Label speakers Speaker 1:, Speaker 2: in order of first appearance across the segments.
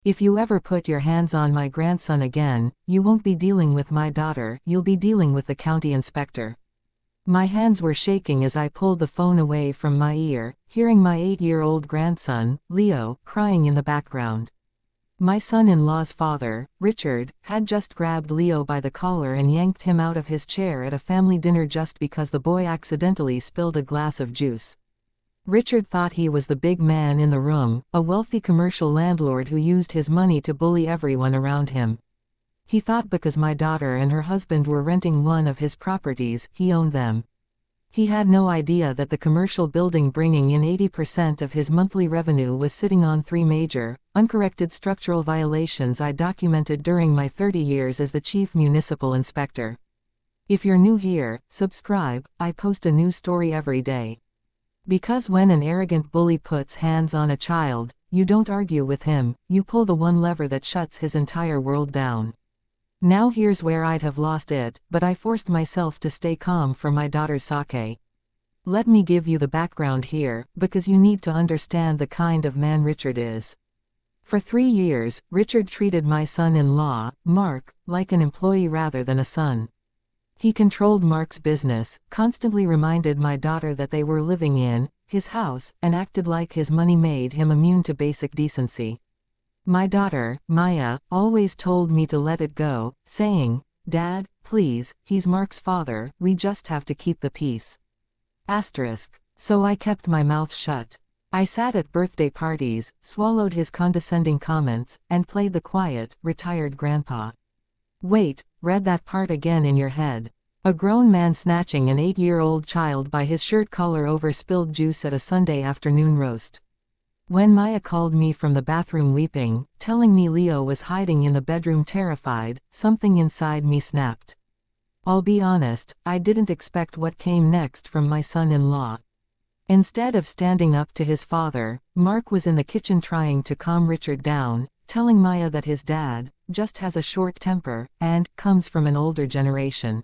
Speaker 1: If you ever put your hands on my grandson again, you won't be dealing with my daughter, you'll be dealing with the county inspector. My hands were shaking as I pulled the phone away from my ear, hearing my 8-year-old grandson, Leo, crying in the background. My son-in-law's father, Richard, had just grabbed Leo by the collar and yanked him out of his chair at a family dinner just because the boy accidentally spilled a glass of juice. Richard thought he was the big man in the room, a wealthy commercial landlord who used his money to bully everyone around him. He thought because my daughter and her husband were renting one of his properties, he owned them. He had no idea that the commercial building bringing in 80% of his monthly revenue was sitting on 3 major, uncorrected structural violations I documented during my 30 years as the chief municipal inspector. If you're new here, subscribe, I post a new story every day. Because when an arrogant bully puts hands on a child, you don't argue with him, you pull the one lever that shuts his entire world down. Now here's where I'd have lost it, but I forced myself to stay calm for my daughter's sake. Let me give you the background here, because you need to understand the kind of man Richard is. For 3 years, Richard treated my son-in-law, Mark, like an employee rather than a son. He controlled Mark's business, constantly reminded my daughter that they were living in his house, and acted like his money made him immune to basic decency. My daughter, Maya, always told me to let it go, saying, "Dad, please, he's Mark's father, we just have to keep the peace." So I kept my mouth shut. I sat at birthday parties, swallowed his condescending comments, and played the quiet, retired grandpa. Wait, read that part again in your head. A grown man snatching an 8-year-old child by his shirt collar over spilled juice at a Sunday afternoon roast. When Maya called me from the bathroom weeping, telling me Leo was hiding in the bedroom terrified, something inside me snapped. I'll be honest, I didn't expect what came next from my son-in-law. Instead of standing up to his father, Mark was in the kitchen trying to calm Richard down, telling Maya that his dad just has a short temper and comes from an older generation.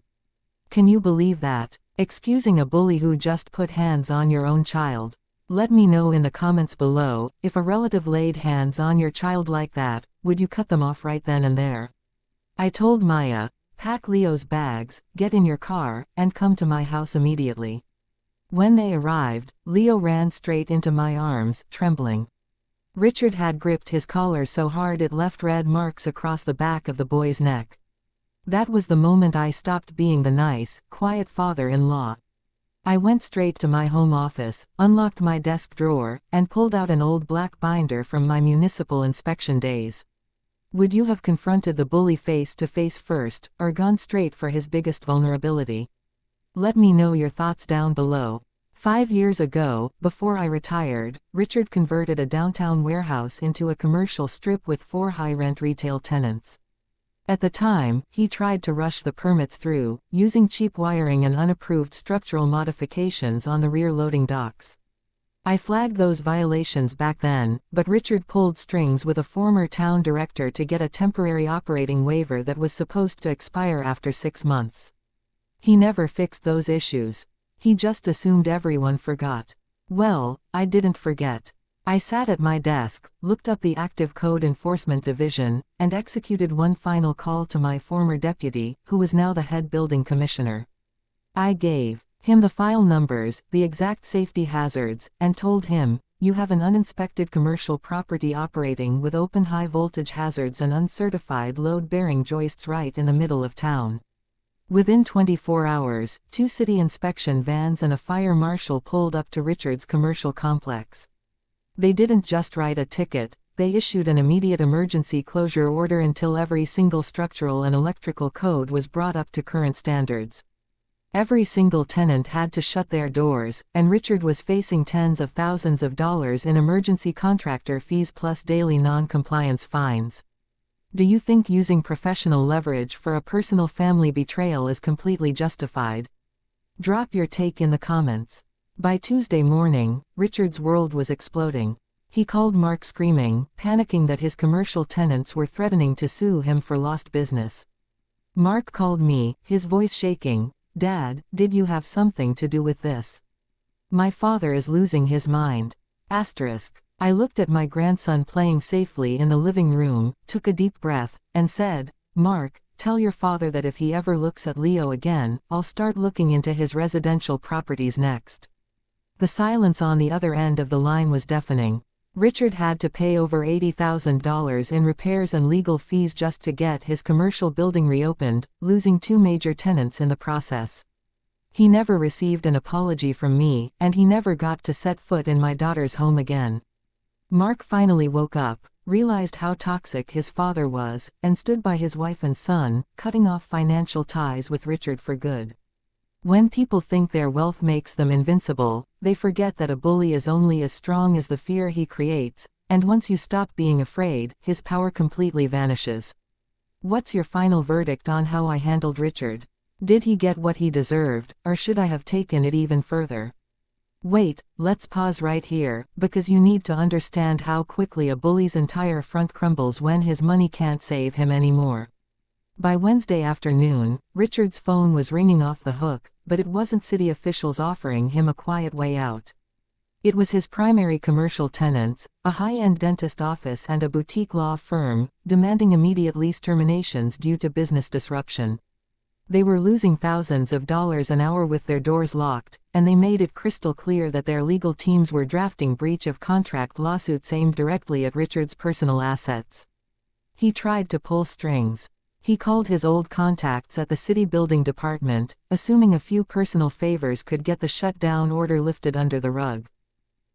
Speaker 1: Can you believe that? Excusing a bully who just put hands on your own child. Let me know in the comments below, if a relative laid hands on your child like that, would you cut them off right then and there? I told Maya, pack Leo's bags, get in your car, and come to my house immediately. When they arrived, Leo ran straight into my arms, trembling. Richard had gripped his collar so hard it left red marks across the back of the boy's neck. That was the moment I stopped being the nice, quiet father-in-law. I went straight to my home office, unlocked my desk drawer, and pulled out an old black binder from my municipal inspection days. Would you have confronted the bully face to face first, or gone straight for his biggest vulnerability? Let me know your thoughts down below. 5 years ago, before I retired, Richard converted a downtown warehouse into a commercial strip with 4 high-rent retail tenants. At the time, he tried to rush the permits through, using cheap wiring and unapproved structural modifications on the rear loading docks. I flagged those violations back then, but Richard pulled strings with a former town director to get a temporary operating waiver that was supposed to expire after 6 months. He never fixed those issues. He just assumed everyone forgot. Well, I didn't forget. I sat at my desk, looked up the Active Code Enforcement Division, and executed one final call to my former deputy, who was now the head building commissioner. I gave him the file numbers, the exact safety hazards, and told him, "You have an uninspected commercial property operating with open high-voltage hazards and uncertified load-bearing joists right in the middle of town." Within 24 hours, 2 city inspection vans and a fire marshal pulled up to Richard's commercial complex. They didn't just write a ticket, they issued an immediate emergency closure order until every single structural and electrical code was brought up to current standards. Every single tenant had to shut their doors, and Richard was facing tens of thousands of dollars in emergency contractor fees plus daily non-compliance fines. Do you think using professional leverage for a personal family betrayal is completely justified? Drop your take in the comments. By Tuesday morning, Richard's world was exploding. He called Mark screaming, panicking that his commercial tenants were threatening to sue him for lost business. Mark called me, his voice shaking, "Dad, did you have something to do with this? My father is losing his mind." I looked at my grandson playing safely in the living room, took a deep breath, and said, "Mark, tell your father that if he ever looks at Leo again, I'll start looking into his residential properties next." The silence on the other end of the line was deafening. Richard had to pay over $80,000 in repairs and legal fees just to get his commercial building reopened, losing 2 major tenants in the process. He never received an apology from me, and he never got to set foot in my daughter's home again. Mark finally woke up, realized how toxic his father was, and stood by his wife and son, cutting off financial ties with Richard for good. When people think their wealth makes them invincible, they forget that a bully is only as strong as the fear he creates, and once you stop being afraid, his power completely vanishes. What's your final verdict on how I handled Richard? Did he get what he deserved, or should I have taken it even further? Wait, let's pause right here, because you need to understand how quickly a bully's entire front crumbles when his money can't save him anymore. By Wednesday afternoon, Richard's phone was ringing off the hook, but it wasn't city officials offering him a quiet way out. It was his primary commercial tenants, a high-end dentist office and a boutique law firm, demanding immediate lease terminations due to business disruption. They were losing thousands of dollars an hour with their doors locked, and they made it crystal clear that their legal teams were drafting breach of contract lawsuits aimed directly at Richard's personal assets. He tried to pull strings. He called his old contacts at the city building department, assuming a few personal favors could get the shutdown order lifted under the rug.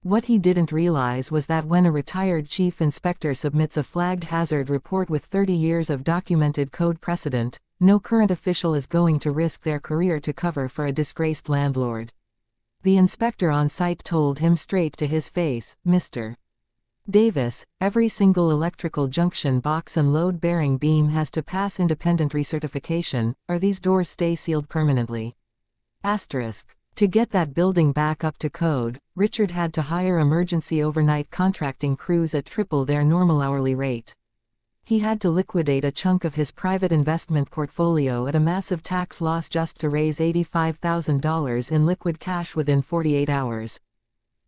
Speaker 1: What he didn't realize was that when a retired chief inspector submits a flagged hazard report with 30 years of documented code precedent, no current official is going to risk their career to cover for a disgraced landlord. The inspector on site told him straight to his face, "Mr. Davis, every single electrical junction box and load-bearing beam has to pass independent recertification, or these doors stay sealed permanently." To get that building back up to code, Richard had to hire emergency overnight contracting crews at triple their normal hourly rate. He had to liquidate a chunk of his private investment portfolio at a massive tax loss just to raise $85,000 in liquid cash within 48 hours.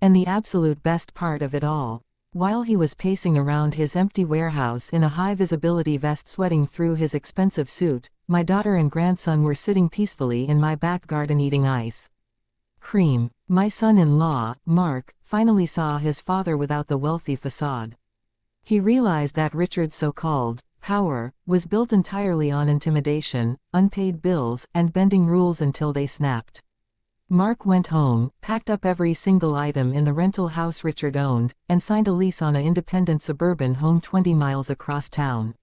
Speaker 1: And the absolute best part of it all. While he was pacing around his empty warehouse in a high-visibility vest sweating through his expensive suit, my daughter and grandson were sitting peacefully in my back garden eating ice cream. My son-in-law, Mark, finally saw his father without the wealthy facade. He realized that Richard's so-called power was built entirely on intimidation, unpaid bills, and bending rules until they snapped. Mark went home, packed up every single item in the rental house Richard owned, and signed a lease on an independent suburban home 20 miles across town.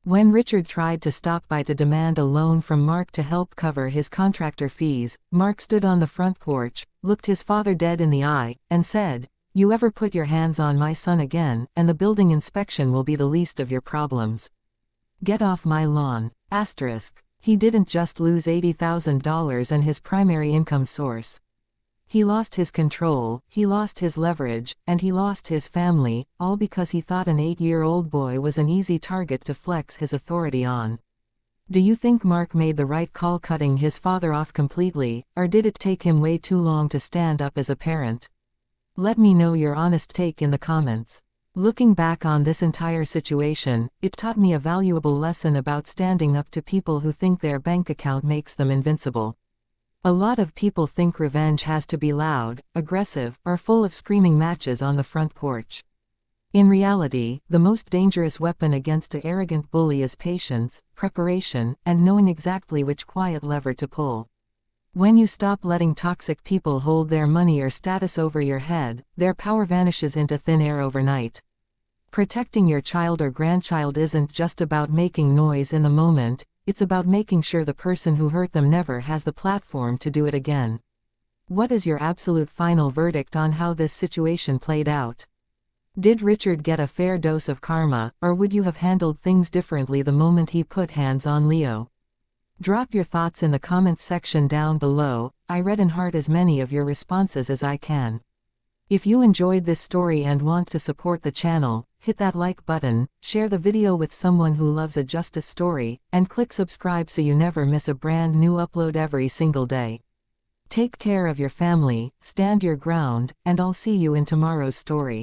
Speaker 1: When Richard tried to stop by to demand a loan from Mark to help cover his contractor fees, Mark stood on the front porch, looked his father dead in the eye, and said, "You ever put your hands on my son again, and the building inspection will be the least of your problems. Get off my lawn." He didn't just lose $80,000 and his primary income source. He lost his control, he lost his leverage, and he lost his family, all because he thought an 8-year-old boy was an easy target to flex his authority on. Do you think Mark made the right call cutting his father off completely, or did it take him way too long to stand up as a parent? Let me know your honest take in the comments. Looking back on this entire situation, it taught me a valuable lesson about standing up to people who think their bank account makes them invincible. A lot of people think revenge has to be loud, aggressive, or full of screaming matches on the front porch. In reality, the most dangerous weapon against an arrogant bully is patience, preparation, and knowing exactly which quiet lever to pull. When you stop letting toxic people hold their money or status over your head, their power vanishes into thin air overnight. Protecting your child or grandchild isn't just about making noise in the moment, it's about making sure the person who hurt them never has the platform to do it again. What is your absolute final verdict on how this situation played out? Did Richard get a fair dose of karma, or would you have handled things differently the moment he put hands on Leo? Drop your thoughts in the comments section down below. I read and heart as many of your responses as I can. If you enjoyed this story and want to support the channel, hit that like button, share the video with someone who loves a justice story, and click subscribe so you never miss a brand new upload every single day. Take care of your family, stand your ground, and I'll see you in tomorrow's story.